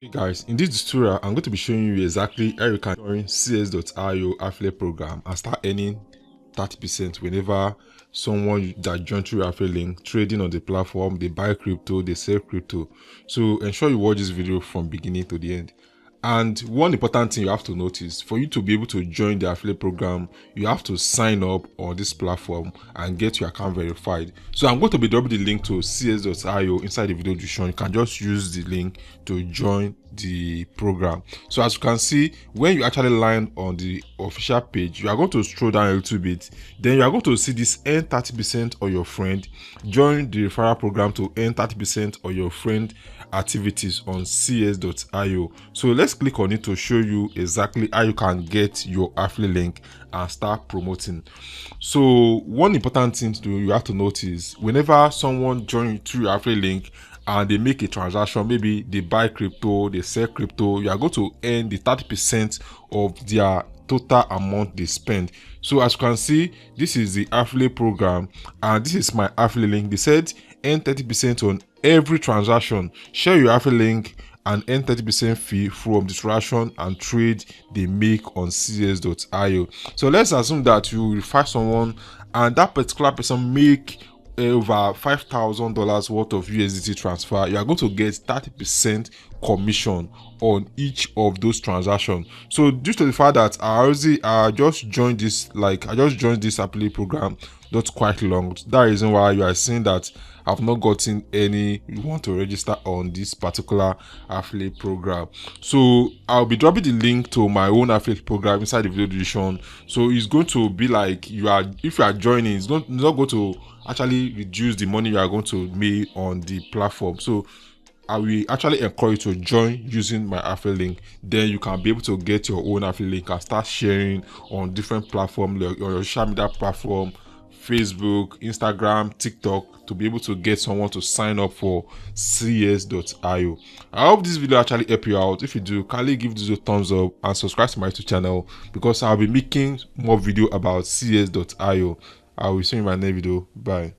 Hey guys, in this tutorial, I'm going to be showing you exactly how you can join cs.io affiliate program and start earning 30% whenever someone that joined through your affiliate link trading on the platform, they buy crypto, they sell crypto. So ensure you watch this video from beginning to the end. And one important thing you have to notice, for you to be able to join the affiliate program, you have to sign up on this platform and get your account verified. So I'm going to be dropping the link to cs.io inside the video description. You can just use the link to join the program. So as you can see, when you actually land on the official page, you are going to scroll down a little bit, then you are going to see this earn 30% on your friend, join the referral program to earn 30% on your friend activities on cs.io. So let's click on it to show you exactly how you can get your affiliate link and start promoting. So one important thing you have to notice, whenever someone joins through your affiliate link and they make a transaction, maybe they buy crypto, they sell crypto, you are going to earn the 30% of their total amount they spend. So as you can see, this is the affiliate program and this is my affiliate link. They said earn 30% on every transaction. Share your affiliate link and earn 30% fee from the transaction and trade they make on cs.io. So let's assume that you refer someone and that particular person make over $5,000 worth of USDT transfer. You are going to get 30% commission on each of those transactions. So due to the fact that I just joined this affiliate program not quite long, that reason why you are seeing that I've not gotten any you want to register on this particular affiliate program. So I'll be dropping the link to my own affiliate program inside the video description. So it's going to be like if you are joining, it's not going to actually reduce the money you are going to make on the platform. So I will actually encourage you to join using my affiliate link. Then you can be able to get your own affiliate link and start sharing on different platforms, like your social media platform, Facebook, Instagram, TikTok, to be able to get someone to sign up for cs.io. I hope this video actually help you out. If you do, kindly give this a thumbs up and subscribe to my YouTube channel because I'll be making more video about cs.io. I will see you in my next video. Bye.